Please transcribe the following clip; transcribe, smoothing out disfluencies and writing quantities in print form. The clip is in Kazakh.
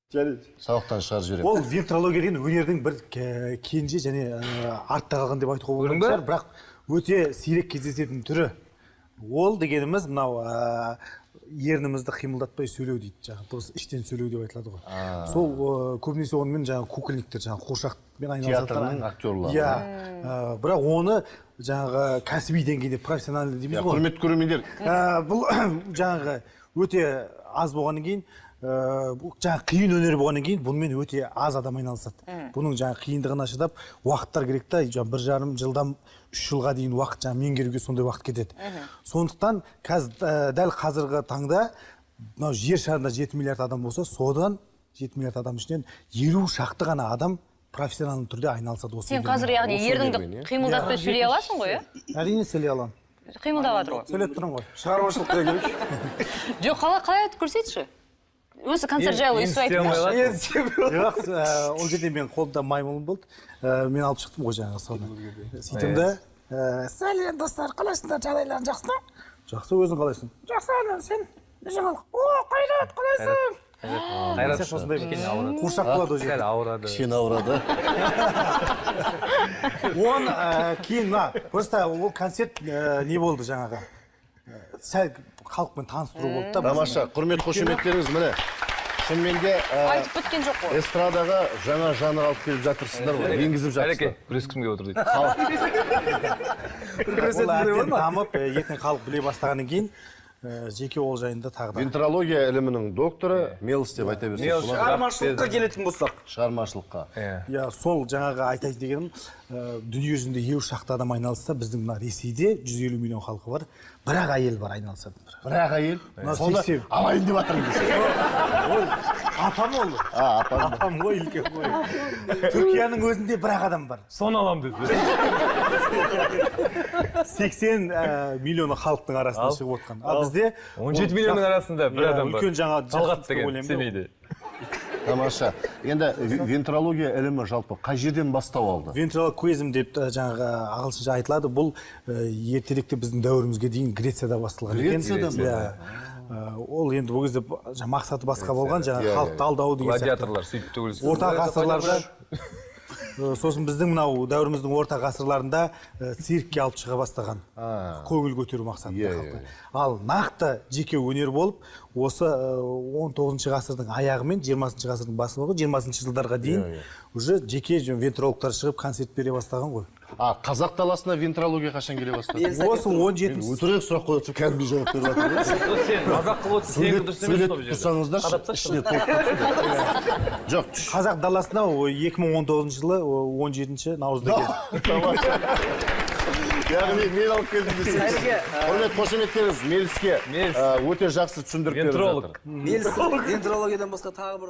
Сабақтан шығарып жіберем. Ол вентрология деген өнердің бір кенже және артта қалған деп айтуға болатын шығар, бірақ өте сирек кездесетін түрі. Ол дегеніміз мынау ернімізді қимылдатпай сөйлеу дейді, жаңағы дыбыс іштен сөйлеу деп айтылады ғой. Сол көбінесе онымен жаңағы кукольниктер, жаңағы қуыршақпен айналысады. Театрның актерлары. Иә, бірақ оны жаңағы кәсіби деңгейде профессиональный дейміз ғой. Құрметті көрермендер. Бұл жаңағы өте аз болғаннан кейін, жаңағы қиын өнер болғаннан кейін, бұнымен өте аз адам айналысады. Бұның жаңағы қиындығына шыдап, уақыттар керек та, 1,5 жылдан 3 жылға дейін уақыт жаңағы меңгеруге сондай уақыт кетеді. Сондықтан дәл қазіргі таңда мынау жер шарында 7 миллиард адам болса, содан 7 миллиард адам ішінен 50 шақты ғана адам профессионалды түрде айналысады. Сен қазір яғни ерніңді қимылдатпай сөйлей аласың ғой, Әрине сөйлей аламын. Қимылдап жатыр ғой. Сөйлеп тұрмын ғой. Шығармашылыққа керек. Жоқ, қалай айтып көрсетші? Өзі концерт жайлы өйстіп айтып. Жоқ, ол жерде мен қолымда маймылым болды. Мен алып шықтым ғой жаңағы соны. Сөйтем де, сәлем достар, қалайсыңдар, жағдайларың жақсы ма? Жақсы, өзің қалайсың? Жақсы, сен не жаңалық? О, Қайрат, қалайсың? Қайрат осындай қуыршақ болады ол жерде. ауырады. Кішкене ауырады. Оны кейін, просто ол концерт не болды жаңағы? Сәл халықпен таныстыру болды да. Тамаша, құрмет қошеметтеріңіз міне. Шынымен де Айтып біткен жоқ қой. эстрадаға жаңа жанр алып келіп жатырсыздар ғой, енгізіп жатырсыздар. Күрескімге отыр дейді. Ол әбден дамып, ертең халық біле бастағаннан кейін, жеке ол жайында тағы да. Вентрология ілімінің докторы Мелс деп айта берсек. Шығармашылыққа келетін болсақ. Шығармашылыққа. Я сол жаңағы айтайын дегенім, дүние жүзінде 50 шақты адам айналысса, біздің мына Ресейде 150 миллион халқы бар, бірақ әйел бар айналысады. Бірақ әйел. Соны алайын деп жатырмын десе. Ол апам ол. Апам ғой, үлкен ғой. Түркияның өзінде бірақ адам бар. Соны алам деді. 80 миллионы халықтың арасында шығып отқан. Ал бізде 17 миллионның арасында бір адам бар. Үлкен жаңа Талғат деген Семейде. Тамаша. Енді вентрология ілімі жалпы қай жерден бастау алды? Ventriloquism деп жаңағы ағылшынша айтылады. Бұл ертеректе біздің дәуірімізге дейін Грецияда басталған екен. Грецияда ма? Ол енді бұл кезде мақсаты басқа болған, жаңағы халықты алдау деген сияқты. Гладиаторлар сөйтіп төгілсін. Орта ғасырларда сосын біздің мынау дәуіріміздің орта ғасырларында циркке алып шыға бастаған. Көңіл көтеру мақсатында халықты. Ал нақты жеке өнер болып, осы 19 ғасырдың аяғы мен 20 ғасырдың басында, 20 жылдарға дейін уже жеке вентрологтар шығып концерт бере бастаған ғой. Қазақ даласына вентрология қашан келе бастады? Осы 17 өтірік сұрақ қойып кәдімгі жауап беріп жатыр. Сен мазақ қылып отырсың, сен дұрыс емес сөйлетіп тұрсаңыздар, ішіне толып кетті. Жоқ, Қазақ даласына 2019 жылы 17 наурызда келді. яғни мен алып келдім десеңіз. Құрмет қошеметтеріңіз Мелске өте жақсы түсіндіріп беріп жатыр. Вентролог. Вентрологиядан басқа тағы бір